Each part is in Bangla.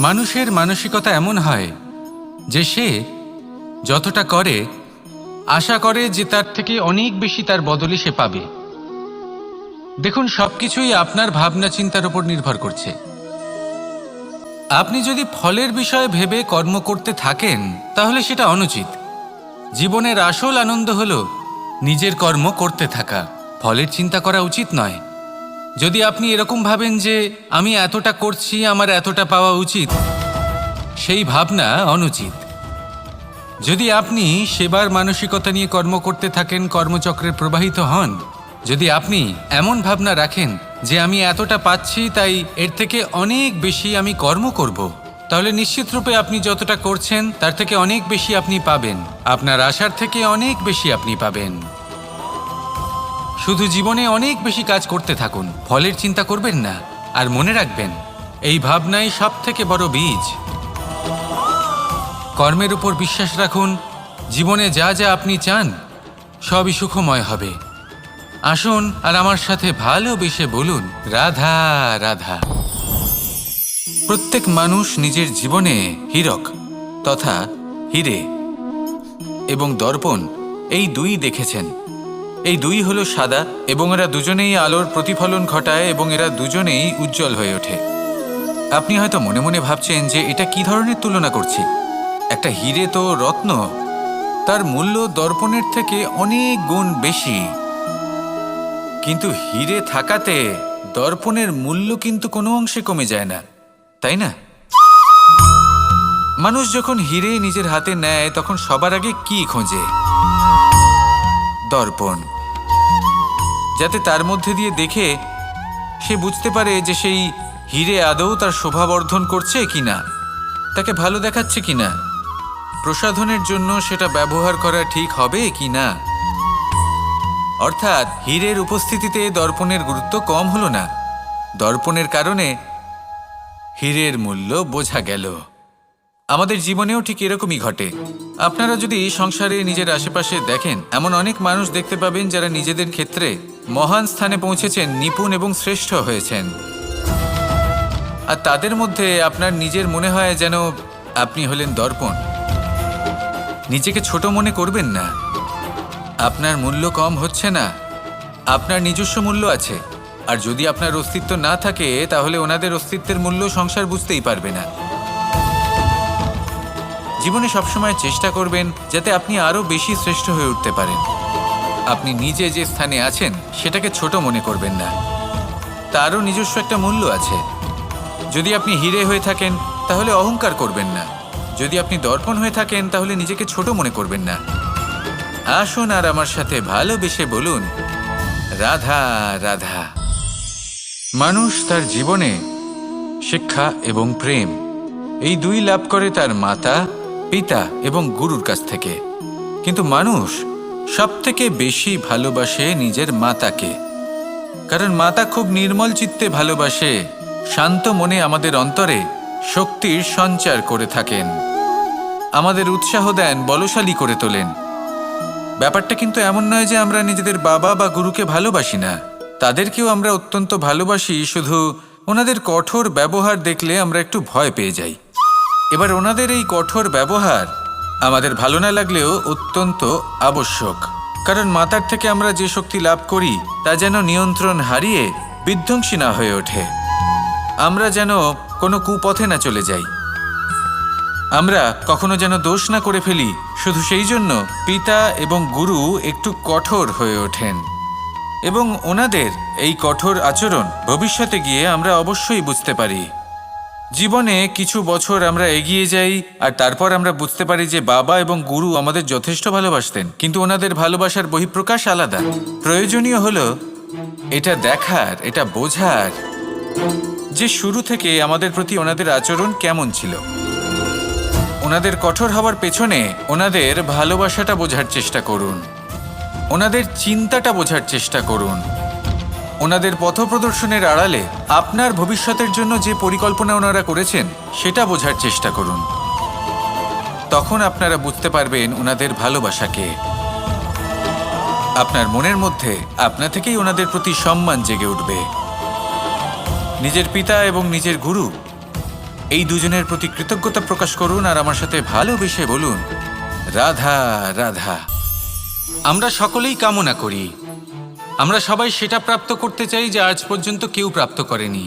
মানুষের মানসিকতা এমন হয় যে সে যতটা করে আশা করে যে তার থেকে অনেক বেশি তার বদলে সে পাবে। দেখুন, সবকিছুই আপনার ভাবনা চিন্তার উপর নির্ভর করছে। আপনি যদি ফলের বিষয়ে ভেবে কর্ম করতে থাকেন তাহলে সেটা অনুচিত। জীবনের আসল আনন্দ হলো নিজের কর্ম করতে থাকা, ফলের চিন্তা করা উচিত নয়। যদি আপনি এরকম ভাবেন যে আমি এতটা করছি, আমার এতটা পাওয়া উচিত, সেই ভাবনা অনুচিত। যদি আপনি সেবার মানসিকতা নিয়ে কর্ম করতে থাকেন, কর্মচক্রে প্রবাহিত হন, যদি আপনি এমন ভাবনা রাখেন যে আমি এতটা পাচ্ছি তাই এর থেকে অনেক বেশি আমি কর্ম করব, তাহলে নিশ্চিতরূপে আপনি যতটা করছেন তার থেকে অনেক বেশি আপনি পাবেন। আপনার আশার থেকে অনেক বেশি আপনি পাবেন। শুধু জীবনে অনেক বেশি কাজ করতে থাকুন, ফলের চিন্তা করবেন না। আর মনে রাখবেন, এই ভাবনাই সব থেকে বড় বীজ। কর্মের উপর বিশ্বাস রাখুন। জীবনে যা যা আপনি চান সবই সুখময় হবে। আসুন আর আমার সাথে ভালোবেসে বলুন, রাধা রাধা। প্রত্যেক মানুষ নিজের জীবনে হীরক তথা হীরে এবং দর্পণ এই দুই দেখেছেন। এই দুই হলো সাদা এবং এরা দুজনেই আলোর প্রতিফলন ঘটায় এবং এরা দুজনেই উজ্জ্বল হয়ে ওঠে। আপনি হয়তো মনে মনে ভাবছেন যে এটা কি ধরনের তুলনা করছি। একটা হীরে তো রত্ন, তার মূল্য দর্পণের থেকে অনেক গুণ বেশি। কিন্তু হীরে থাকাতে দর্পণের মূল্য কিন্তু কোনো অংশে কমে যায় না, তাই না? মানুষ যখন হীরে নিজের হাতে নেয় তখন সবার আগে কি খোঁজে? দর্পণ, যাতে তার মধ্যে দিয়ে দেখে সে বুঝতে পারে যে সেই হীরে আদৌ তার শোভাবর্ধন করছে কিনা, তাকে ভালো দেখাচ্ছে কিনা, প্রসাধনের জন্য সেটা ব্যবহার করা ঠিক হবে কিনা। অর্থাৎ হীরের উপস্থিতিতে দর্পণের গুরুত্ব কম হলো না, দর্পণের কারণে হীরের মূল্য বোঝা গেল। আমাদের জীবনেও ঠিক এরকমই ঘটে। আপনারা যদি সংসারে নিজের আশেপাশে দেখেন, এমন অনেক মানুষ দেখতে পাবেন যারা নিজেদের ক্ষেত্রে মহান স্থানে পৌঁছেছেন, নিপুণ এবং শ্রেষ্ঠ হয়েছেন। আর তাদের মধ্যে আপনার নিজের মনে হয় যেন আপনি হলেন দর্পণ। নিজেকে ছোট মনে করবেন না। আপনার মূল্য কম হচ্ছে না, আপনার নিজস্ব মূল্য আছে। আর যদি আপনার অস্তিত্ব না থাকে তাহলে ওনাদের অস্তিত্বের মূল্য সংসার বুঝতেই পারবে না। জীবনে সবসময় চেষ্টা করবেন যাতে আপনি আরও বেশি শ্রেষ্ঠ হয়ে উঠতে পারেন। আপনি নিজে যে স্থানে আছেন সেটাকে ছোট মনে করবেন না, তারও নিজস্ব একটা মূল্য আছে। যদি আপনি হীরে হয়ে থাকেন তাহলে অহংকার করবেন না, যদি আপনি দর্পণ হয়ে থাকেন তাহলে নিজেকে ছোট মনে করবেন না। আসুন আর আমার সাথে ভালোবেসে বলুন, রাধা রাধা। মানুষ তার জীবনে শিক্ষা এবং প্রেম এই দুই লাভ করে তার মাতা, পিতা এবং গুরুর কাছ থেকে। কিন্তু মানুষ সবথেকে বেশি ভালোবাসে নিজের মাতাকে, কারণ মাতা খুব নির্মল চিত্তে ভালোবাসে, শান্ত মনে আমাদের অন্তরে শক্তির সঞ্চার করে থাকেন, আমাদের উৎসাহ দেন, বলশালী করে তোলেন। ব্যাপারটা কিন্তু এমন নয় যে আমরা নিজেদের বাবা বা গুরুকে ভালোবাসি না, তাদেরকেও আমরা অত্যন্ত ভালোবাসি, শুধু ওনাদের কঠোর ব্যবহার দেখলে আমরা একটু ভয় পেয়ে যাই। এবার ওনাদের এই কঠোর ব্যবহার আমাদের ভালো না লাগলেও অত্যন্ত আবশ্যক, কারণ মাতার থেকে আমরা যে শক্তি লাভ করি তা যেন নিয়ন্ত্রণ হারিয়ে বিধ্বংসী না হয়ে ওঠে, আমরা যেন কোনো কুপথে না চলে যাই, আমরা কখনো যেন দোষ না করে ফেলি। শুধু সেই জন্য পিতা এবং গুরু একটু কঠোর হয়ে ওঠেন এবং ওনাদের এই কঠোর আচরণ ভবিষ্যতে গিয়ে আমরা অবশ্যই বুঝতে পারি। জীবনে কিছু বছর আমরা এগিয়ে যাই আর তারপর আমরা বুঝতে পারি যে বাবা এবং গুরু আমাদের যথেষ্ট ভালোবাসতেন, কিন্তু ওনাদের ভালোবাসার বহিঃপ্রকাশ আলাদা। প্রয়োজনীয় হলো এটা দেখার, এটা বোঝার যে শুরু থেকে আমাদের প্রতি ওনাদের আচরণ কেমন ছিল। ওনাদের কঠোর হওয়ার পেছনে ওনাদের ভালোবাসাটা বোঝার চেষ্টা করুন, ওনাদের চিন্তাটা বোঝার চেষ্টা করুন, ওনাদের পথপ্রদর্শনের আড়ালে আপনার ভবিষ্যতের জন্য যে পরিকল্পনা ওনারা করেছেন সেটা বোঝার চেষ্টা করুন। তখন আপনারা বুঝতে পারবেন ওনাদের ভালোবাসাকে। আপনার মনের মধ্যে আপনা থেকেই ওনাদের প্রতি সম্মান জেগে উঠবে। নিজের পিতা এবং নিজের গুরু এই দুজনের প্রতি কৃতজ্ঞতা প্রকাশ করুন আর আমার সাথে ভালোবেসে বলুন, রাধা রাধা। আমরা সকলেই কামনা করি, আমরা সবাই সেটা প্রাপ্ত করতে চাই যা আজ পর্যন্ত কেউ প্রাপ্ত করেনি,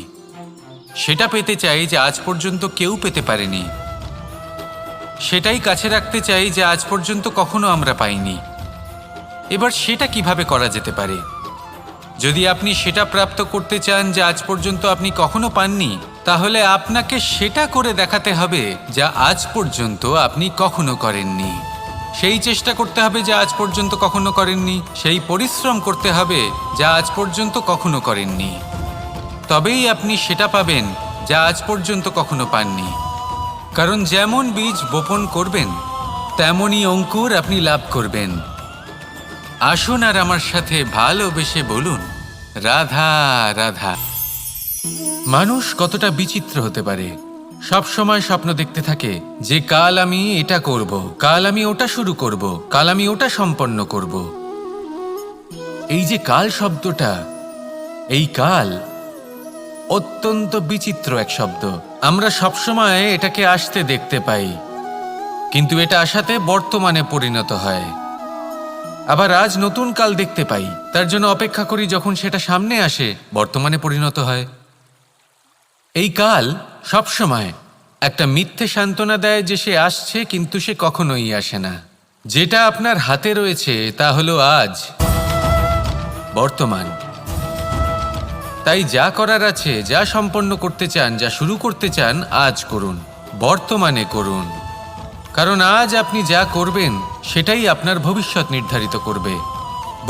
সেটা পেতে চাই যে আজ পর্যন্ত কেউ পেতে পারেনি, সেটাই কাছে রাখতে চাই যে আজ পর্যন্ত কখনো আমরা পাইনি। এবার সেটা কিভাবে করা যেতে পারে? যদি আপনি সেটা প্রাপ্ত করতে চান যা আজ পর্যন্ত আপনি কখনো পাননি, তাহলে আপনাকে সেটা করে দেখাতে হবে যা আজ পর্যন্ত আপনি কখনো করেননি। সেই চেষ্টা করতে হবে যা আজ পর্যন্ত কখনো করেননি, সেই পরিশ্রম করতে হবে যা আজ পর্যন্ত কখনো করেননি। তবেই আপনি সেটা পাবেন যা আজ পর্যন্ত কখনো পাননি। কারণ যেমন বীজ বপন করবেন তেমনই অঙ্কুর আপনি লাভ করবেন। আসুন আর আমার সাথে ভালোবেসে বলুন, রাধা রাধা। মানুষ কতটা বিচিত্র হতে পারে। সব সময় স্বপ্ন দেখতে থাকে যে কাল আমি এটা করব, কাল আমি ওটা শুরু করব, কাল আমি ওটা সম্পন্ন করব। এই যে কাল শব্দটা, এই কাল অত্যন্ত বিচিত্র এক শব্দ। আমরা সবসময় এটাকে আসতে দেখতে পাই, কিন্তু এটা আসাতে বর্তমানে পরিণত হয়। আবার আজ নতুন কাল দেখতে পাই, তার জন্য অপেক্ষা করি, যখন সেটা সামনে আসে বর্তমানে পরিণত হয়। এই কাল সবসময় একটা মিথ্যে সান্ত্বনা দেয় যে সে আসছে, কিন্তু সে কখনোই আসে না। যেটা আপনার হাতে রয়েছে তা হলো আজ, বর্তমান। তাই যা করার আছে, যা সম্পন্ন করতে চান, যা শুরু করতে চান, আজ করুন, বর্তমানে করুন। কারণ আজ আপনি যা করবেন সেটাই আপনার ভবিষ্যৎ নির্ধারিত করবে।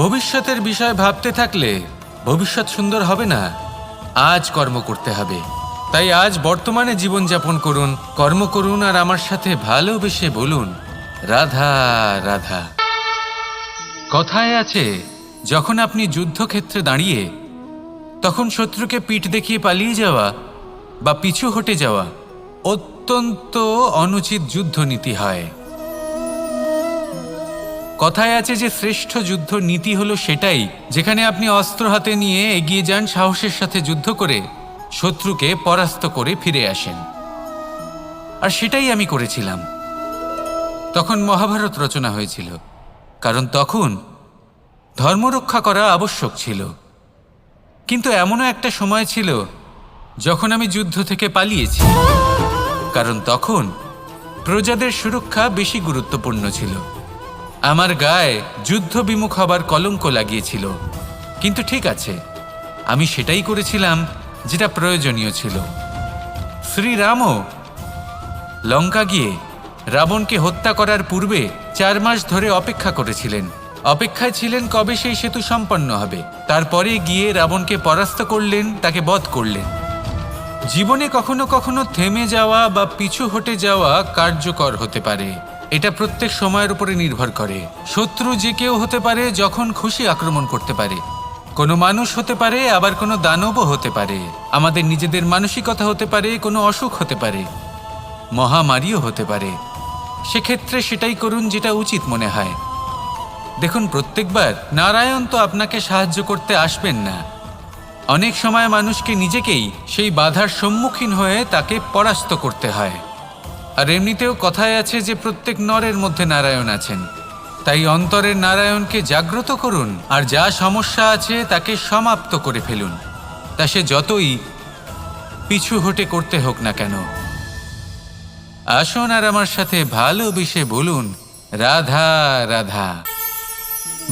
ভবিষ্যতের বিষয় ভাবতে থাকলে ভবিষ্যৎ সুন্দর হবে না। আজ কর্ম করতে হবে। তাই আজ বর্তমানে জীবনযাপন করুন, কর্ম করুন আর আমার সাথে ভালোবেসে বলুন, রাধা রাধা। কথায় আছে, যখন আপনি যুদ্ধক্ষেত্রে দাঁড়িয়ে তখন শত্রুকে পিঠ দেখিয়ে পালিয়ে যাওয়া বা পিছু হটে যাওয়া অত্যন্ত অনুচিত যুদ্ধনীতি হয়। কথায় আছে যে শ্রেষ্ঠ যুদ্ধ নীতি হলো সেটাই যেখানে আপনি অস্ত্র হাতে নিয়ে এগিয়ে যান, সাহসের সাথে যুদ্ধ করে শত্রুকে পরাস্ত করে ফিরে আসেন। আর সেটাই আমি করেছিলাম। তখন মহাভারত রচনা হয়েছিল, কারণ তখন ধর্মরক্ষা করা আবশ্যক ছিল। কিন্তু এমনও একটা সময় ছিল যখন আমি যুদ্ধ থেকে পালিয়েছি, কারণ তখন প্রজাদের সুরক্ষা বেশি গুরুত্বপূর্ণ ছিল। আমার গায়ে যুদ্ধ বিমুখ হবার কলঙ্ক লাগিয়েছিল। কিন্তু ঠিক আছে, আমি সেটাই করেছিলাম যেটা প্রয়োজনীয় ছিল। শ্রীরামও লঙ্কা গিয়ে রাবণকে হত্যা করার পূর্বে 4 মাস ধরে অপেক্ষা করেছিলেন। অপেক্ষায় ছিলেন কবে সেই সেতু সম্পন্ন হবে। তারপরে গিয়ে রাবণকে পরাস্ত করলেন, তাকে বধ করলেন। জীবনে কখনো কখনো থেমে যাওয়া বা পিছু হটে যাওয়া কার্যকর হতে পারে। এটা প্রত্যেক সময়ের উপরে নির্ভর করে। শত্রু যে কেউ হতে পারে, যখন খুশি আক্রমণ করতে পারে। কোনো মানুষ হতে পারে, আবার কোনো দানবও হতে পারে। আমাদের নিজেদের মানসিকতা হতে পারে, কোনো অসুখ হতে পারে, মহামারীও হতে পারে। সেক্ষেত্রে সেটাই করুন যেটা উচিত মনে হয়। দেখুন, প্রত্যেকবার নারায়ণ তো আপনাকে সাহায্য করতে আসবেন না। অনেক সময় মানুষকে নিজেকেই সেই বাধার সম্মুখীন হয়ে তাকে পরাস্ত করতে হয়। আর এমনিতেও কথায় আছে যে প্রত্যেক নরের মধ্যে নারায়ণ আছেন। তাই অন্তরের নারায়ণকে জাগ্রত করুন, আর যা সমস্যা আছে তাকে সমাপ্ত করে ফেলুন, তা সে যতই পিছু হটে করতে হোক না কেন। আসুন আর আমার সাথে ভালোবেসে বলুন, রাধা রাধা।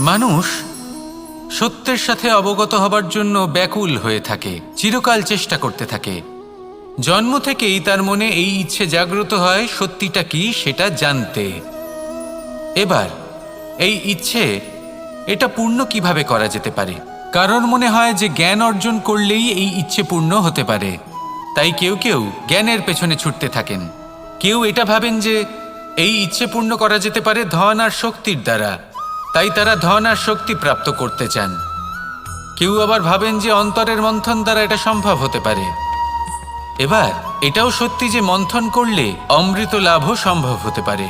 মানুষ সত্যের সাথে অবগত হবার জন্য ব্যাকুল হয়ে থাকে, চিরকাল চেষ্টা করতে থাকে। জন্ম থেকেই তার মনে এই ইচ্ছে জাগ্রত হয় সত্যিটা কি সেটা জানতে। এবার এই ইচ্ছে এটা পূর্ণ কিভাবে করা যেতে পারে? কারণ মনে হয় যে জ্ঞান অর্জন করলেই এই ইচ্ছে পূর্ণ হতে পারে। তাই কেউ কেউ জ্ঞানের পেছনে ছুটতে থাকেন। কেউ এটা ভাবেন যে এই ইচ্ছে পূর্ণ করা যেতে পারে ধন আর শক্তির দ্বারা, তাই তারা ধন আর শক্তি প্রাপ্ত করতে চান। কেউ আবার ভাবেন যে অন্তরের মন্থন দ্বারা এটা সম্ভব হতে পারে। এবার এটাও সত্যি যে মন্থন করলে অমৃত লাভও সম্ভব হতে পারে,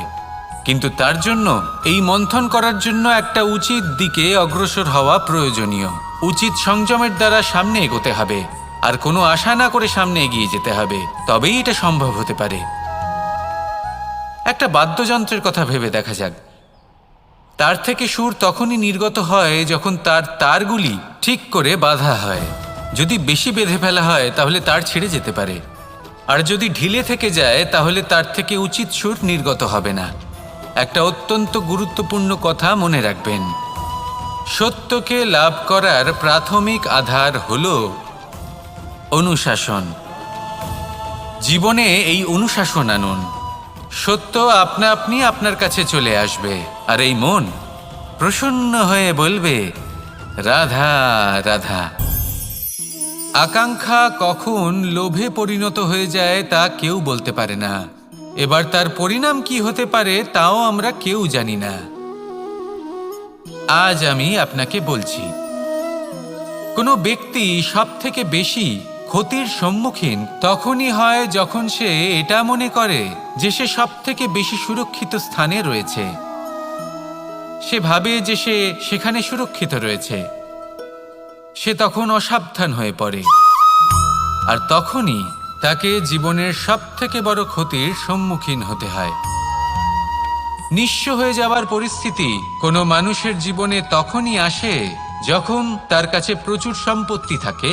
কিন্তু তার জন্য এই মন্থন করার জন্য একটা উচিত দিকে অগ্রসর হওয়া প্রয়োজনীয়। উচিত সংযমের দ্বারা সামনে এগোতে হবে। আর কোনো আশা না করে সামনে এগিয়ে যেতে হবে, তবেই এটা সম্ভব হতে পারে। একটা বাদ্যযন্ত্রের কথা ভেবে দেখা যাক। তার থেকে সুর তখনই নির্গত হয় যখন তার তারগুলি ঠিক করে বাঁধা হয়। যদি বেশি বেঁধে ফেলা হয় তাহলে তার ছিঁড়ে যেতে পারে, আর যদি ঢিলে থেকে যায় তাহলে তার থেকে উচিত সুর নির্গত হবে না। একটা অত্যন্ত গুরুত্বপূর্ণ কথা মনে রাখবেন, সত্যকে লাভ করার প্রাথমিক আধার হল অনুশাসন। জীবনে এই অনুশাসন আনুন, সত্য আপনা আপনি আপনার কাছে চলে আসবে, আর এই মন প্রসন্ন হয়ে বলবে রাধা রাধা। আকাঙ্ক্ষা কখন লোভে পরিণত হয়ে যায় তা কেউ বলতে পারে না। এবার তার পরিণাম কি হতে পারে তাও আমরা কেউ জানি না। আজ আমি আপনাকে বলছি, কোনো ব্যক্তি সবথেকে বেশি ক্ষতির সম্মুখীন তখনই হয় যখন সে এটা মনে করে যে সে সবথেকে বেশি সুরক্ষিত স্থানে রয়েছে। সে ভাবে যে সে সেখানে সুরক্ষিত রয়েছে। সে তখন অসাবধান হয়ে পড়ে, আর তখনই তাকে জীবনের সবথেকে বড় ক্ষতির সম্মুখীন হতে হয়। নিঃস্ব হয়ে যাওয়ার পরিস্থিতি কোনো মানুষের জীবনে তখনই আসে যখন তার কাছে প্রচুর সম্পত্তি থাকে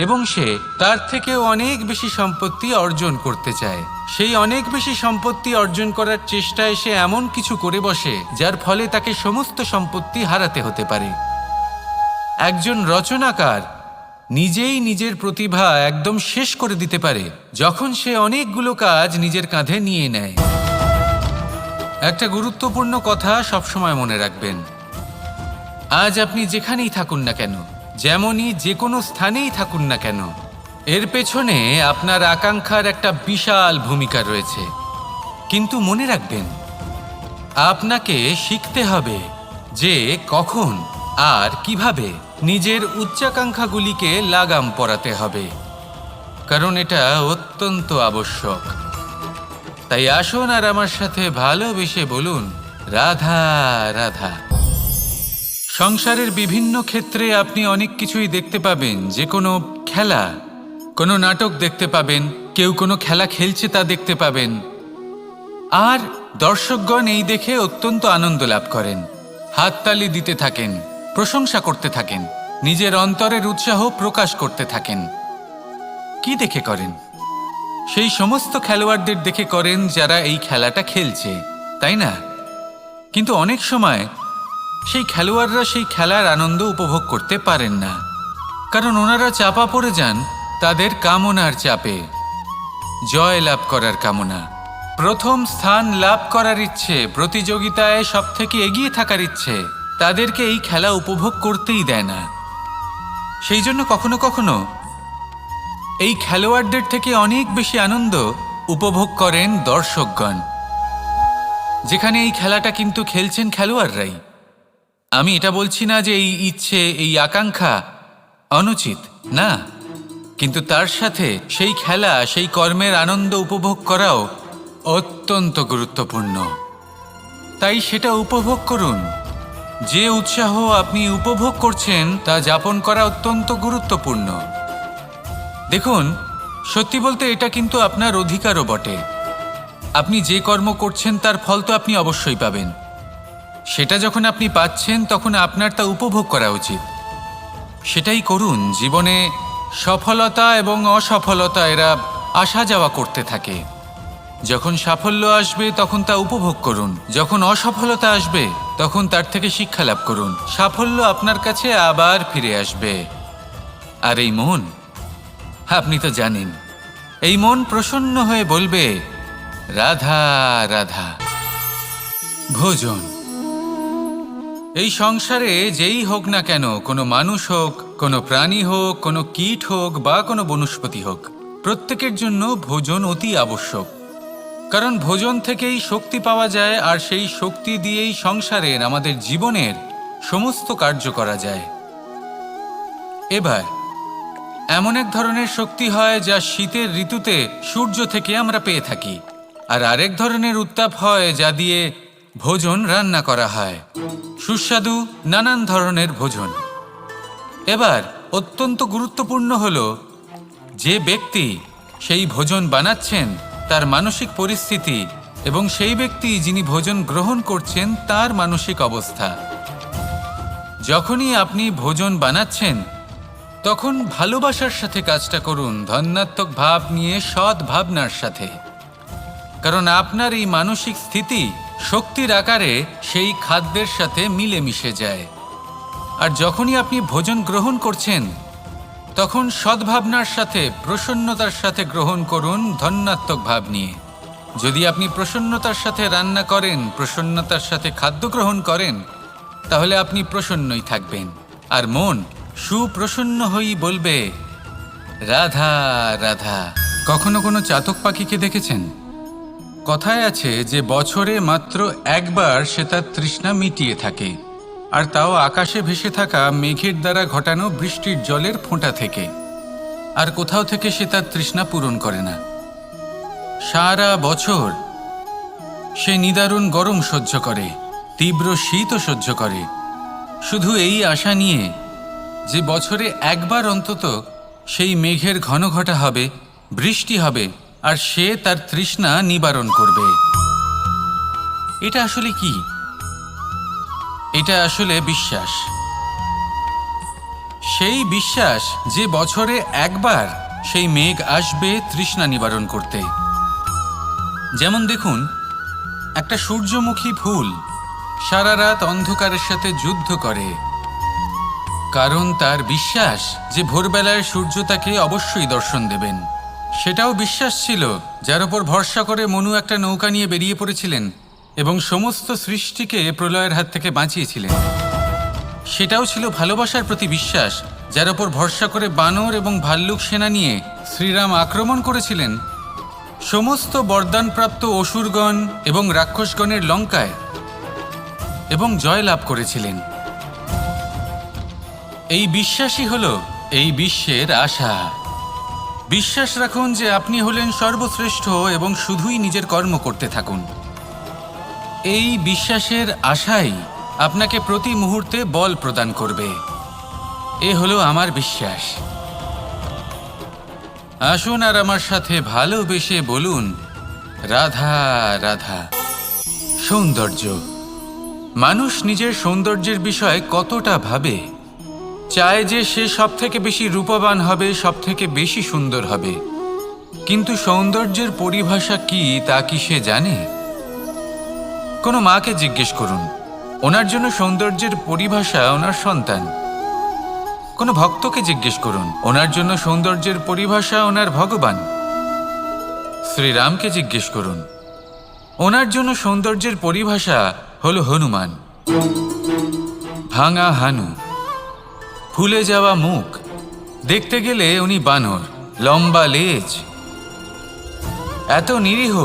এবং সে তার থেকেও অনেক বেশি সম্পত্তি অর্জন করতে চায়। সেই অনেক বেশি সম্পত্তি অর্জন করার চেষ্টায় সে এমন কিছু করে বসে যার ফলে তাকে সমস্ত সম্পত্তি হারাতে হতে পারে। একজন রচনাকার নিজেই নিজের প্রতিভা একদম শেষ করে দিতে পারে যখন সে অনেকগুলো কাজ নিজের কাঁধে নিয়ে নেয়। একটা গুরুত্বপূর্ণ কথা সবসময় মনে রাখবেন, আজ আপনি যেখানেই থাকুন না কেন, যেমনই যে কোনো স্থানেই থাকুন না কেন, এর পেছনে আপনার আকাঙ্ক্ষার একটা বিশাল ভূমিকা রয়েছে। কিন্তু মনে রাখবেন, আপনাকে শিখতে হবে যে কখন আর কিভাবে নিজের উচ্চাকাঙ্ক্ষাগুলিকে লাগাম পরাতে হবে, কারণ এটা অত্যন্ত আবশ্যক। তাই আসুন আর আমার সাথে ভালোবেসে বলুন রাধা রাধা। সংসারের বিভিন্ন ক্ষেত্রে আপনি অনেক কিছুই দেখতে পাবেন, যে কোনো খেলা, কোনো নাটক দেখতে পাবেন, কেউ কোনো খেলা খেলছে তা দেখতে পাবেন, আর দর্শকগণ এই দেখে অত্যন্ত আনন্দ লাভ করেন, হাততালি দিতে থাকেন, প্রশংসা করতে থাকেন, নিজের অন্তরের উৎসাহ প্রকাশ করতে থাকেন। কি দেখে করেন? সেই সমস্ত খেলোয়াড়দের দেখে করেন যারা এই খেলাটা খেলছে, তাই না? কিন্তু অনেক সময় সেই খেলোয়াড়রা সেই খেলার আনন্দ উপভোগ করতে পারেন না, কারণ ওনারা চাপা পড়ে যান তাদের কামনার চাপে। জয় লাভ করার কামনা, প্রথম স্থান লাভ করার ইচ্ছে, প্রতিযোগিতায় সবথেকে এগিয়ে থাকার ইচ্ছে তাদেরকে এই খেলা উপভোগ করতেই দেয় না। সেই জন্য কখনো কখনো এই খেলোয়াড়দের থেকে অনেক বেশি আনন্দ উপভোগ করেন দর্শকগণ, যেখানে এই খেলাটা কিন্তু খেলছেন খেলোয়াড়রাই। আমি এটা বলছি না যে এই ইচ্ছে, এই আকাঙ্ক্ষা অনুচিত না, কিন্তু তার সাথে সেই খেলা, সেই কর্মের আনন্দ উপভোগ করাও অত্যন্ত গুরুত্বপূর্ণ। তাই সেটা উপভোগ করুন। যে উৎসাহ আপনি উপভোগ করছেন তা যাপন করা অত্যন্ত গুরুত্বপূর্ণ। দেখুন, সত্যি বলতে এটা কিন্তু আপনার অধিকারও বটে। আপনি যে কর্ম করছেন তার ফল তো আপনি অবশ্যই পাবেন। সেটা যখন আপনি পাচ্ছেন তখন আপনার তা উপভোগ করা উচিত। সেটাই করুন। জীবনে সফলতা এবং অসফলতা এরা আসা যাওয়া করতে থাকে। যখন সাফল্য আসবে তখন তা উপভোগ করুন, যখন অসফলতা আসবে তখন তার থেকে শিক্ষা লাভ করুন। সাফল্য আপনার কাছে আবার ফিরে আসবে। আর এই মন, আপনি তো জানেন, এই মন প্রসন্ন হয়ে বলবে রাধা রাধা। ভোজন, এই সংসারে যেই হোক না কেন, কোনো মানুষ হোক, কোনো প্রাণী হোক, কোনো কীট হোক বা কোনো বনস্পতি হোক, প্রত্যেকের জন্য ভোজন অতি আবশ্যক। কারণ ভোজন থেকেই শক্তি পাওয়া যায়, আর সেই শক্তি দিয়েই সংসারের, আমাদের জীবনের সমস্ত কার্য করা যায়। এবার এমন এক ধরনের শক্তি হয় যা শীতের ঋতুতে সূর্য থেকে আমরা পেয়ে থাকি, আর আরেক ধরনের উত্তাপ হয় যা দিয়ে ভোজন রান্না করা হয়, সুস্বাদু নানান ধরনের ভোজন। এবার অত্যন্ত গুরুত্বপূর্ণ হলো যে ব্যক্তি সেই ভোজন বানাচ্ছেন তার মানসিক পরিস্থিতি এবং সেই ব্যক্তি যিনি ভোজন গ্রহণ করছেন তার মানসিক অবস্থা। যখনই আপনি ভোজন বানাচ্ছেন তখন ভালোবাসার সাথে কাজটা করুন, ধন্যাত্মক ভাব নিয়ে, সৎ ভাবনার সাথে। কারণ আপনার এই মানসিক স্থিতি শক্তির আকারে সেই খাদ্যের সাথে মিলেমিশে যায়। আর যখনই আপনি ভোজন গ্রহণ করছেন তখন সদ্ভাবনার সাথে, প্রসন্নতার সাথে গ্রহণ করুন, ধন্যাত্মক ভাব নিয়ে। যদি আপনি প্রসন্নতার সাথে রান্না করেন, প্রসন্নতার সাথে খাদ্য গ্রহণ করেন, তাহলে আপনি প্রসন্নই থাকবেন। আর মন সুপ্রসন্ন হয়েই বলবে, রাধা রাধা। কখনো কোনো চাতক পাখিকে দেখেছেন? কথায় আছে যে বছরে মাত্র একবার সে তার তৃষ্ণা মিটিয়ে থাকে, আর তাও আকাশে ভেসে থাকা মেঘের দ্বারা ঘটানো বৃষ্টির জলের ফোঁটা থেকে। আর কোথাও থেকে সে তার তৃষ্ণা পূরণ করে না। সারা বছর সে নিদারুণ গরম সহ্য করে, তীব্র শীতও সহ্য করে, শুধু এই আশা নিয়ে যে বছরে একবার অন্তত সেই মেঘের ঘন ঘটা হবে, বৃষ্টি হবে, আর সে তার তৃষ্ণা নিবারণ করবে। এটা আসলে কি? এটা আসলে বিশ্বাস। সেই বিশ্বাস যে বছরে একবার সেই মেঘ আসবে তৃষ্ণা নিবারণ করতে। যেমন দেখুন, একটা সূর্যমুখী ফুল সারা রাত অন্ধকারের সাথে যুদ্ধ করে, কারণ তার বিশ্বাস যে ভোরবেলায় সূর্য তাকে অবশ্যই দর্শন দেবেন। সেটাও বিশ্বাস ছিল যার উপর ভরসা করে মনু একটা নৌকা নিয়ে বেরিয়ে পড়েছিলেন এবং সমস্ত সৃষ্টিকে প্রলয়ের হাত থেকে বাঁচিয়েছিলেন। সেটাও ছিল ভালোবাসার প্রতি বিশ্বাস, যার উপর ভরসা করে বানর এবং ভাল্লুক সেনা নিয়ে শ্রীরাম আক্রমণ করেছিলেন সমস্ত বরদানপ্রাপ্ত অসুরগণ এবং রাক্ষসগণের লঙ্কায়, এবং জয় লাভ করেছিলেন। এই বিশ্বাসই হল এই বিশ্বের আশা। বিশ্বাস রাখুন যে আপনি হলেন সর্বশ্রেষ্ঠ এবং শুধুই নিজের কর্ম করতে থাকুন। এই বিশ্বাসের আশাই আপনাকে প্রতি মুহূর্তে বল প্রদান করবে। এ হলো আমার বিশ্বাস। আসুন আর আমার সাথে ভালোবেসে বলুন, রাধা রাধা। সৌন্দর্য। মানুষ নিজের সৌন্দর্যের বিষয়ে কতটা ভাবে, চায় যে সে সব থেকে বেশি রূপবান হবে, সব থেকে বেশি সুন্দর হবে। কিন্তু সৌন্দর্যের পরিভাষা কি তা কি সে জানে? কোনো মাকে জিজ্ঞেস করুন, ওনার জন্য সৌন্দর্যের পরিভাষা ওনার সন্তান। কোনো ভক্তকে জিজ্ঞেস করুন, ওনার জন্য সৌন্দর্যের পরিভাষা ওনার ভগবান। শ্রীরামকে জিজ্ঞেস করুন, ওনার জন্য সৌন্দর্যের পরিভাষা হলো হনুমান। ভাঙা হানু, ফুলে যাওয়া মুখ, দেখতে গেলে উনি বানর, লম্বা লেজ, এত নিরীহ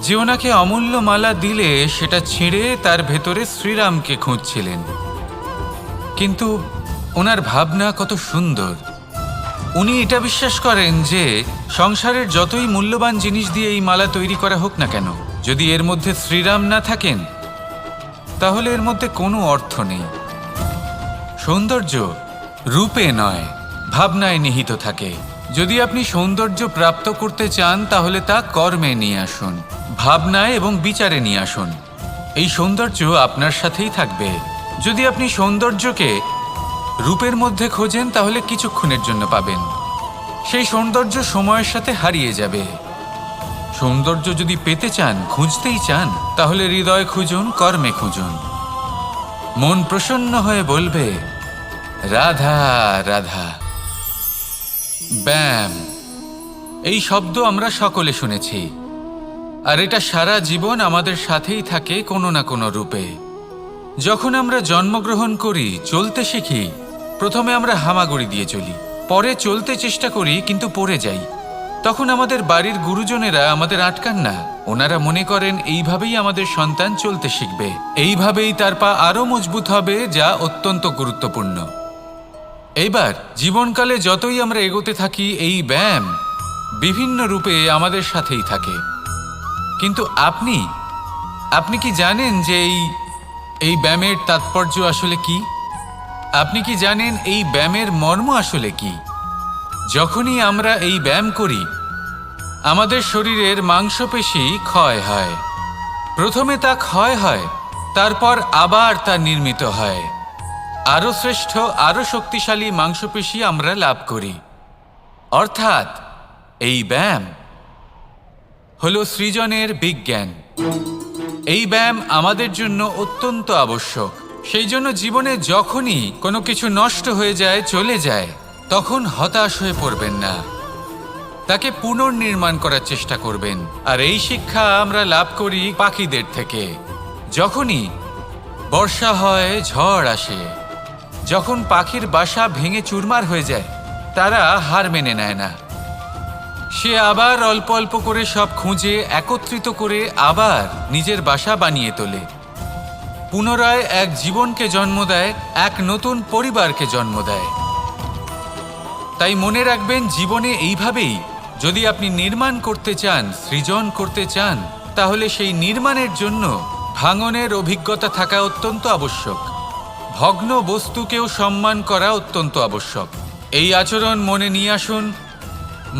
যে ওনাকে অমূল্য মালা দিলে সেটা ছিঁড়ে তার ভেতরে শ্রীরামকে খুঁজছিলেন। কিন্তু ওনার ভাবনা কত সুন্দর। উনি এটা বিশ্বাস করেন যে সংসারের যতই মূল্যবান জিনিস দিয়ে এই মালা তৈরি করা হোক না কেন, যদি এর মধ্যে শ্রীরাম না থাকেন তাহলে এর মধ্যে কোনো অর্থ নেই। সৌন্দর্য রূপে নয়, ভাবনায় নিহিত থাকে। যদি আপনি সৌন্দর্য প্রাপ্ত করতে চান তাহলে তা কর্মে নিয়ে আসুন, ভাবনায় এবং বিচারে নিয়ে আসুন। এই সৌন্দর্য আপনার সাথেই থাকবে। যদি আপনি সৌন্দর্যকে রূপের মধ্যে খোঁজেন তাহলে কিছুক্ষণের জন্য পাবেন, সেই সৌন্দর্য সময়ের সাথে হারিয়ে যাবে। সৌন্দর্য যদি পেতে চান, খুঁজতেই চান, তাহলে হৃদয় খুঁজুন, কর্মে খুঁজুন। মন প্রসন্ন হয়ে বলবে, রাধা রাধা। ব্যায়াম, এই শব্দ আমরা সকলে শুনেছি, আর এটা সারা জীবন আমাদের সাথেই থাকে কোনো না কোনো রূপে। যখন আমরা জন্মগ্রহণ করি, চলতে শিখি, প্রথমে আমরা হামাগুড়ি দিয়ে চলি, পরে চলতে চেষ্টা করি কিন্তু পড়ে যাই। তখন আমাদের বাড়ির গুরুজনেরা আমাদের আটকান না। ওনারা মনে করেন এইভাবেই আমাদের সন্তান চলতে শিখবে, এইভাবেই তার পা আরও মজবুত হবে, যা অত্যন্ত গুরুত্বপূর্ণ। এইবার জীবনকালে যতই আমরা এগোতে থাকি, এই ব্যায়াম বিভিন্ন রূপে আমাদের সাথেই থাকে। কিন্তু আপনি কি জানেন যে এই ব্যায়ামের তাৎপর্য আসলে কি? আপনি কি জানেন এই ব্যায়ামের মর্ম আসলে কি? যখনই আমরা এই ব্যায়াম করি আমাদের শরীরের মাংসপেশি ক্ষয় হয়। প্রথমে তা ক্ষয় হয়, তারপর আবার তা নির্মিত হয়। আরও শ্রেষ্ঠ, আরও শক্তিশালী মাংসপেশি আমরা লাভ করি। অর্থাৎ এই ব্যায়াম হলো সৃজনের বিজ্ঞান। এই ব্যায়াম আমাদের জন্য অত্যন্ত আবশ্যক। সেই জন্য জীবনে যখনই কোনো কিছু নষ্ট হয়ে যায়, চলে যায়, তখন হতাশ হয়ে পড়বেন না, তাকে পুনর্নির্মাণ করার চেষ্টা করবেন। আর এই শিক্ষা আমরা লাভ করি পাখিদের থেকে। যখনই বর্ষা হয়, ঝড় আসে, যখন পাখির বাসা ভেঙে চুরমার হয়ে যায়, তারা হার মেনে নেয় না। সে আবার অল্প অল্প করে সব খুঁজে একত্রিত করে আবার নিজের বাসা বানিয়ে তোলে, পুনরায় এক জীবনকে জন্ম দেয়, এক নতুন পরিবারকে জন্ম দেয়। তাই মনে রাখবেন, জীবনে এইভাবেই যদি আপনি নির্মাণ করতে চান, সৃজন করতে চান, তাহলে সেই নির্মাণের জন্য ভাঙনের অভিজ্ঞতা থাকা অত্যন্ত আবশ্যক। ভগ্ন বস্তুকেও সম্মান করা অত্যন্ত আবশ্যক। এই আচরণ মনে নিয়ে আসুন,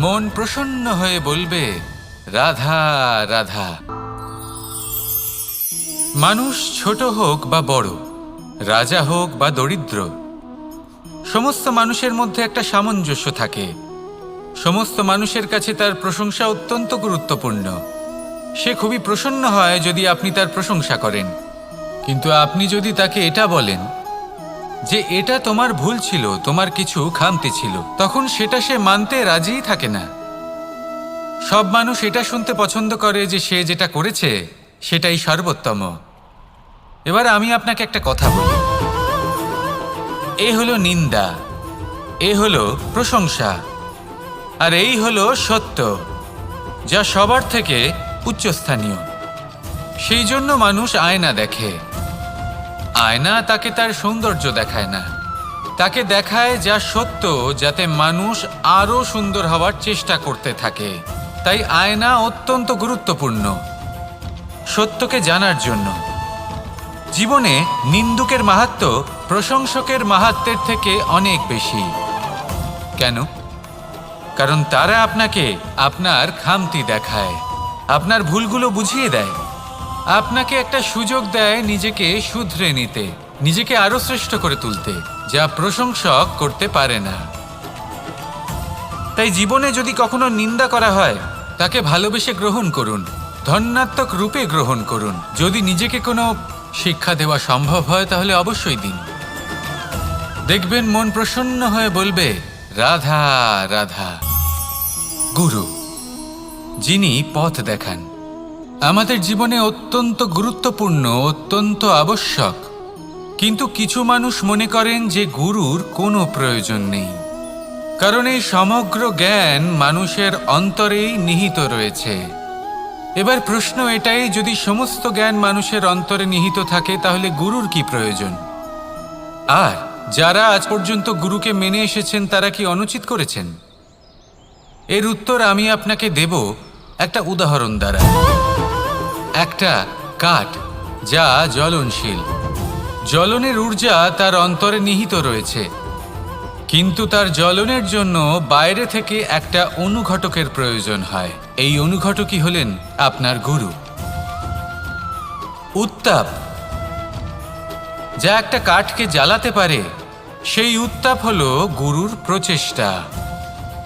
মন প্রসন্ন হয়ে বলবে রাধা রাধা। মানুষ ছোট হোক বা বড়, রাজা হোক বা দরিদ্র, সমস্ত মানুষের মধ্যে একটা সামঞ্জস্য থাকে। সমস্ত মানুষের কাছে তার প্রশংসা অত্যন্ত গুরুত্বপূর্ণ। সে খুবই প্রসন্ন হয় যদি আপনি তার প্রশংসা করেন। কিন্তু আপনি যদি তাকে এটা বলেন যে এটা তোমার ভুল ছিল, তোমার কিছু খামতি ছিল, তখন সেটা সে মানতে রাজিই থাকে না। সব মানুষ এটা শুনতে পছন্দ করে যে সে যেটা করেছে সেটাই সর্বোত্তম। এবার আমি আপনাকে একটা কথা বলি, এ হলো নিন্দা, এ হলো প্রশংসা, আর এই হলো সত্য, যা সবার থেকে উচ্চস্থানীয়। সেই জন্য মানুষ আয়না দেখে। আয়না তাকে তার সৌন্দর্য দেখায় না, তাকে দেখায় যা সত্য, যাতে মানুষ আরও সুন্দর হওয়ার চেষ্টা করতে থাকে। তাই আয়না অত্যন্ত গুরুত্বপূর্ণ সত্যকে জানার জন্য। জীবনে নিন্দুকের মাহাত্ম্য প্রশংসকের মাহাত্ম্যের থেকে অনেক বেশি। কেন? কারণ তারা আপনাকে আপনার খামতি দেখায়, আপনার ভুলগুলো বুঝিয়ে দেয়, আপনাকে একটা সুযোগ দেয় নিজেকে শুধরে নিতে, নিজেকে আরো শ্রেষ্ঠ করে তুলতে, যা প্রশংসক করতে পারে না। তাই জীবনে যদি কখনো নিন্দা করা হয়, তাকে ভালোবেসে গ্রহণ করুন, ধন্যাত্মক রূপে গ্রহণ করুন। যদি নিজেকে কোনো শিক্ষা দেওয়া সম্ভব হয় তাহলে অবশ্যই দিন। দেখবেন মন প্রসন্ন হয়ে বলবে রাধা রাধা। গুরু, যিনি পথ দেখান, আমাদের জীবনে অত্যন্ত গুরুত্বপূর্ণ, অত্যন্ত আবশ্যক। কিন্তু কিছু মানুষ মনে করেন যে গুরুর কোনো প্রয়োজন নেই, কারণ এই সমগ্র জ্ঞান মানুষের অন্তরেই নিহিত রয়েছে। এবার প্রশ্ন এটাই, যদি সমস্ত জ্ঞান মানুষের অন্তরে নিহিত থাকে তাহলে গুরুর কি প্রয়োজন? আর যারা আজ পর্যন্ত গুরুকে মেনে এসেছেন তারা কি অনুচিত করেছেন? এর উত্তর আমি আপনাকে দেব একটা উদাহরণ দ্বারা। একটা কাঠ যা জ্বলনশীল, জ্বলনের ঊর্জা তার অন্তরে নিহিত রয়েছে, কিন্তু তার জ্বলনের জন্য বাইরে থেকে একটা অনুঘটকের প্রয়োজন হয়। এই অনুঘটকই হলেন আপনার গুরু। উত্তাপ যা একটা কাঠকে জ্বালাতে পারে, সেই উত্তাপ হলো গুরুর প্রচেষ্টা।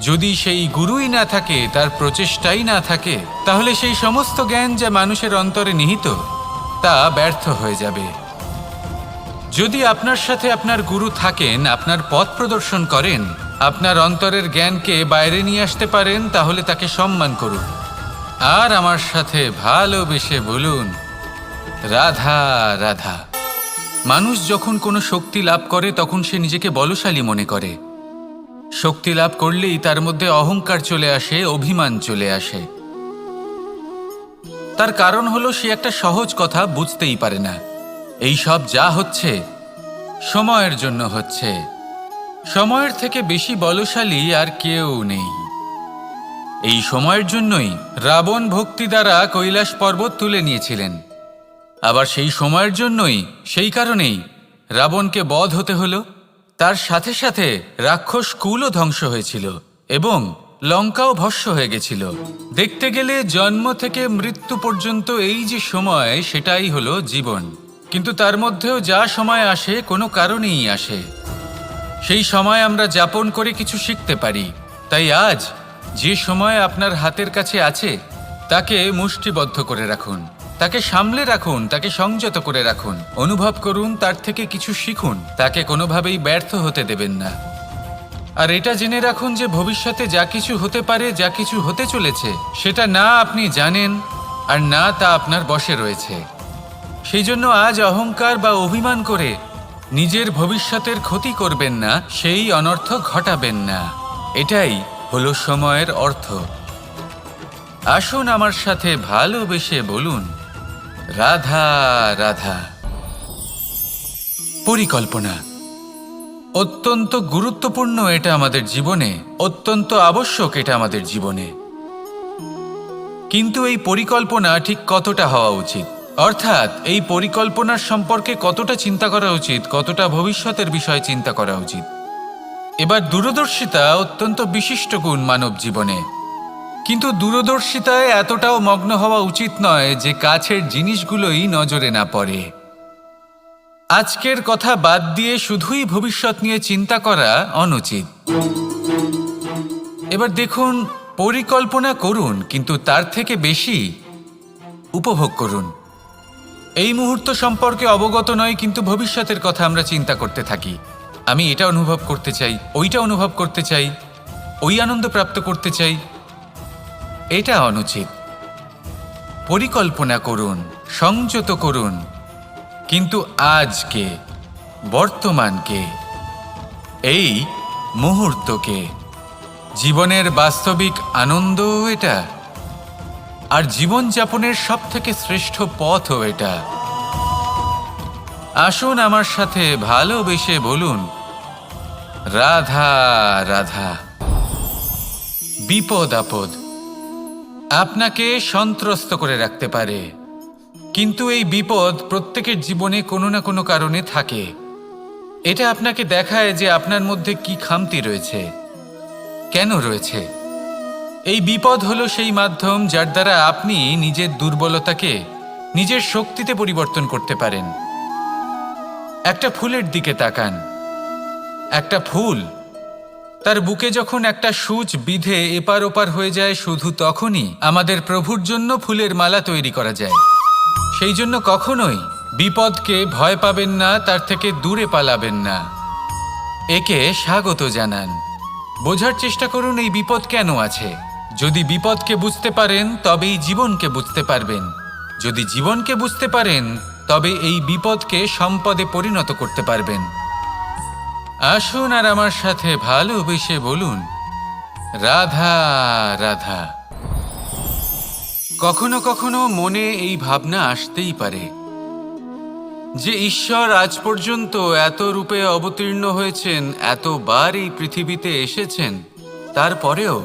যদি সেই গুরুই না থাকে, তার প্রচেষ্টাই না থাকে, তাহলে সেই সমস্ত জ্ঞান যা মানুষের অন্তরে নিহিত তা ব্যর্থ হয়ে যাবে। যদি আপনার সাথে আপনার গুরু থাকেন, আপনার পথ প্রদর্শন করেন, আপনার অন্তরের জ্ঞানকে বাইরে নিয়ে আসতে পারেন, তাহলে তাকে সম্মান করুন আর আমার সাথে ভালোবেসে বলুন রাধা রাধা। মানুষ যখন কোনো শক্তি লাভ করে তখন সে নিজেকে বলশালী মনে করে। শক্তি লাভ করলেই তার মধ্যে অহংকার চলে আসে, অভিমান চলে আসে। তার কারণ হলো সে একটা সহজ কথা বুঝতেই পারে না। এই সব যা হচ্ছে সময়ের জন্য হচ্ছে। সময়ের থেকে বেশি বলশালী আর কেউ নেই। এই সময়ের জন্যই রাবণ ভক্তি দ্বারা কৈলাস পর্বত তুলে নিয়েছিলেন। আবার সেই সময়ের জন্যই, সেই কারণেই রাবণকে বধ হতে হলো। তার সাথে সাথে রাক্ষস কুলও ধ্বংস হয়েছিল। এবং লঙ্কাও ভস্ম হয়ে গেছিল। দেখতে গেলে জন্ম থেকে মৃত্যু পর্যন্ত এই যে সময়, সেটাই হলো জীবন। কিন্তু তার মধ্যেও যা সময় আসে কোনো কারণেই আসে। সেই সময় আমরা যাপন করে কিছু শিখতে পারি। তাই আজ যে সময় আপনার হাতের কাছে আছে তাকে মুষ্টিবদ্ধ করে রাখুন, তাকে সামলে রাখুন, তাকে সংযত করে রাখুন, অনুভব করুন, তার থেকে কিছু শিখুন, তাকে কোনোভাবেই ব্যর্থ হতে দেবেন না। আর এটা জেনে রাখুন যে ভবিষ্যতে যা কিছু হতে পারে, যা কিছু হতে চলেছে, সেটা না আপনি জানেন আর না তা আপনার বশে রয়েছে। সেই জন্য আজ অহংকার বা অভিমান করে নিজের ভবিষ্যতের ক্ষতি করবেন না, সেই অনর্থ ঘটাবেন না। এটাই হলো সময়ের অর্থ। আসুন আমার সাথে ভালোবেসে বলুন, রাধা রাধা। পরিকল্পনা অত্যন্ত গুরুত্বপূর্ণ, এটা আমাদের জীবনে অত্যন্ত আবশ্যক, এটা আমাদের জীবনে। কিন্তু এই পরিকল্পনা ঠিক কতটা হওয়া উচিত, অর্থাৎ এই পরিকল্পনার সম্পর্কে কতটা চিন্তা করা উচিত, কতটা ভবিষ্যতের বিষয়ে চিন্তা করা উচিত। এবার দূরদর্শিতা অত্যন্ত বিশিষ্ট গুণ মানব জীবনে, কিন্তু দূরদর্শিতায় এতটাও মগ্ন হওয়া উচিত নয় যে কাছের জিনিসগুলোই নজরে না পড়ে। আজকের কথা বাদ দিয়ে শুধুই ভবিষ্যৎ নিয়ে চিন্তা করা অনুচিত। এবার দেখুন, পরিকল্পনা করুন, কিন্তু তার থেকে বেশি উপভোগ করুন। এই মুহূর্ত সম্পর্কে অবগত নয়, কিন্তু ভবিষ্যতের কথা আমরা চিন্তা করতে থাকি। আমি এটা অনুভব করতে চাই, ওইটা অনুভব করতে চাই, ওই আনন্দ প্রাপ্ত করতে চাই। এটা অনুচিত। পরিকল্পনা করুন, সংযত করুন, কিন্তু আজকে, বর্তমানকে, এই মুহূর্তকে। জীবনের বাস্তবিক আনন্দ এটা, আর জীবনযাপনের সবথেকে শ্রেষ্ঠ পথও এটা। আসুন আমার সাথে ভালোবেসে বলুন, রাধা রাধা। বিপদ আপদ আপনাকে সন্ত্রস্ত করে রাখতে পারে, কিন্তু এই বিপদ প্রত্যেকের জীবনে কোনো না কোনো কারণে থাকে। এটা আপনাকে দেখায় যে আপনার মধ্যে কি খামতি রয়েছে, কেন রয়েছে। এই বিপদ হলো সেই মাধ্যম যার দ্বারা আপনি নিজের দুর্বলতাকে নিজের শক্তিতে পরিবর্তন করতে পারেন। একটা ফুলের দিকে তাকান। একটা ফুল, তার বুকে যখন একটা সূচ বিঁধে এপার ওপার হয়ে যায়, শুধু তখনই আমাদের প্রভুর জন্য ফুলের মালা তৈরি করা যায়। সেই জন্য কখনোই বিপদকে ভয় পাবেন না, তার থেকে দূরে পালাবেন না, একে স্বাগত জানান। বোঝার চেষ্টা করুন এই বিপদ কেন আছে। যদি বিপদকে বুঝতে পারেন তবেই জীবনকে বুঝতে পারবেন। যদি জীবনকে বুঝতে পারেন তবে এই বিপদকে সম্পদে পরিণত করতে পারবেন। আসুন আর আমার সাথে ভালোবেসে বলুন, রাধা রাধা। কখনো কখনো মনে এই ভাবনা আসতেই পারে যে ঈশ্বর আজ পর্যন্ত এত রূপে অবতীর্ণ হয়েছেন, এতবার এই পৃথিবীতে এসেছেন, তারপরেও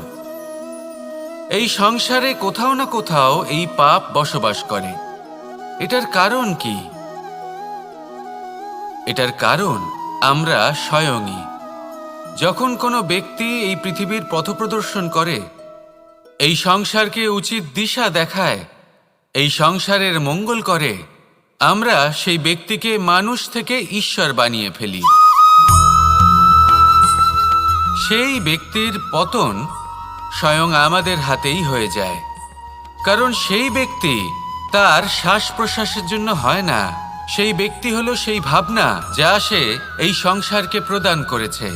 এই সংসারে কোথাও না কোথাও এই পাপ বসবাস করে। এটার কারণ কি? এটার কারণ আমরা স্বয়ংই। যখন কোনো ব্যক্তি এই পৃথিবীর পথপ্রদর্শন করে, এই সংসারকে উচিত দিশা দেখায়, এই সংসারের মঙ্গল করে, আমরা সেই ব্যক্তিকে মানুষ থেকে ঈশ্বর বানিয়ে ফেলি। সেই ব্যক্তির পতন স্বয়ং আমাদের হাতেই হয়ে যায়, কারণ সেই ব্যক্তি তার শ্বাস প্রশ্বাসের জন্য হয় না। সেই ব্যক্তি হলো সেই ভাবনা যা সে এই সংসারকে প্রদান করেছে।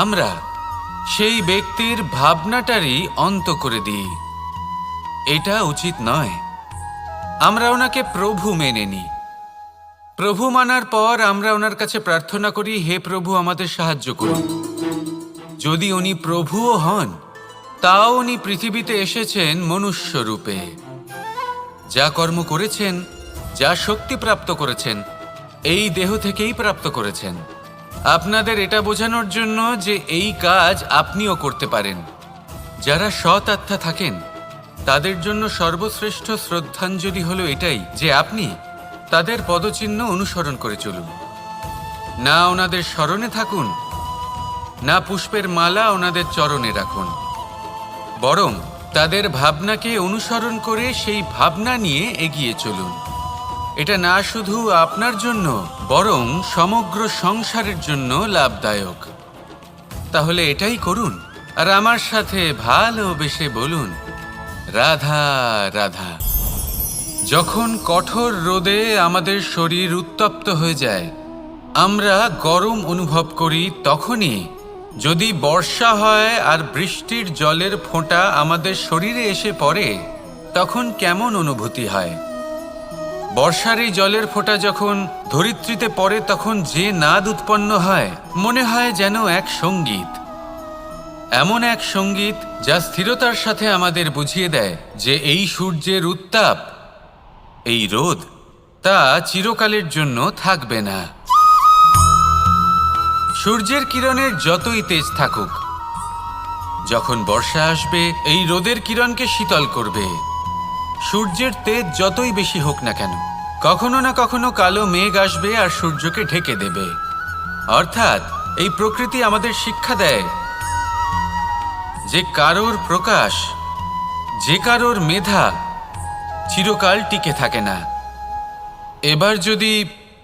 আমরা সেই ব্যক্তির ভাবনাটারই অন্ত করে দিই। এটা উচিত নয়। আমরা ওনাকে প্রভু মেনে নিই। প্রভু মানার পর আমরা ওনার কাছে প্রার্থনা করি, হে প্রভু আমাদের সাহায্য করুন। যদি উনি প্রভুও হন, তাও উনি পৃথিবীতে এসেছেন মনুষ্য রূপে। যা কর্ম করেছেন, যা শক্তি প্রাপ্ত করেছেন, এই দেহ থেকেই প্রাপ্ত করেছেন। আপনাদের এটা বোঝানোর জন্য যে এই কাজ আপনিও করতে পারেন। যারা সৎ আত্মা থাকেন তাদের জন্য সর্বশ্রেষ্ঠ শ্রদ্ধাঞ্জলি হলো এটাই যে আপনি তাদের পদচিহ্ন অনুসরণ করে চলুন। না ওনাদের স্মরণে থাকুন, না পুষ্পের মালা ওনাদের চরণে রাখুন, বরং তাদের ভাবনাকে অনুসরণ করে সেই ভাবনা নিয়ে এগিয়ে চলুন। এটা না শুধু আপনার জন্য বরং সমগ্র সংসারের জন্য লাভদায়ক। তাহলে এটাই করুন আর আমার সাথে ভালোবেসে বলুন, রাধা রাধা। যখন কঠোর রোদে আমাদের শরীর উত্তপ্ত হয়ে যায়, আমরা গরম অনুভব করি, তখনই যদি বর্ষা হয় আর বৃষ্টির জলের ফোঁটা আমাদের শরীরে এসে পড়ে, তখন কেমন অনুভূতি হয়? বর্ষার এই জলের ফোঁটা যখন ধরিত্রীতে পড়ে, তখন যে নাদ উৎপন্ন হয়, মনে হয় যেন এক সঙ্গীত, এমন এক সঙ্গীত যা স্থিরতার সাথে আমাদের বুঝিয়ে দেয় যে এই সূর্যের উত্তাপ, এই রোদ, তা চিরকালের জন্য থাকবে না। সূর্যের কিরণের যতই তেজ থাকুক, যখন বর্ষা আসবে এই রোদের কিরণকে শীতল করবে। সূর্যের তেজ যতই বেশি হোক না কেন, কখনো না কখনো কালো মেঘ আসবে আর সূর্যকে ঢেকে দেবে। অর্থাৎ এই প্রকৃতি আমাদের শিক্ষা দেয় যে কারোর প্রকাশ, যে কারোর মেধা চিরকাল টিকে থাকে না। এবার যদি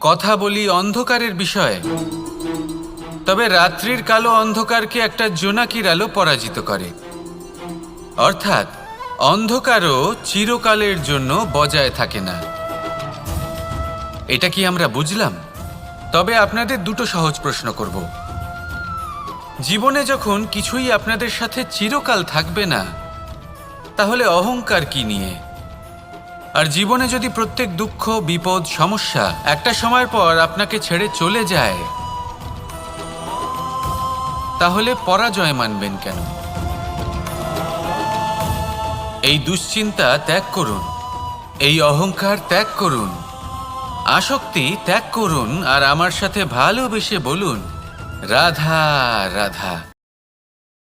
কথা বলি অন্ধকারের বিষয়ে, তবে রাত্রির কালো অন্ধকারকে একটা জোনাকির আলো পরাজিত করে। অর্থাৎ অন্ধকারও চিরকালের জন্য বজায় থাকে না। এটা কি আমরা বুঝলাম? তবে আপনাদের দুটো সহজ প্রশ্ন করব। জীবনে যখন কিছুই আপনাদের সাথে চিরকাল থাকবে না, তাহলে অহংকার কি নিয়ে? আর জীবনে যদি প্রত্যেক দুঃখ, বিপদ, সমস্যা একটা সময়ের পর আপনাকে ছেড়ে চলে যায়, তাহলে পরাজয় মানবেন কেন? এই দুশ্চিন্তা ত্যাগ করুন, এই অহংকার ত্যাগ করুন, আসক্তি ত্যাগ করুন আর আমার সাথে ভালোবেসে বলুন, রাধা রাধা।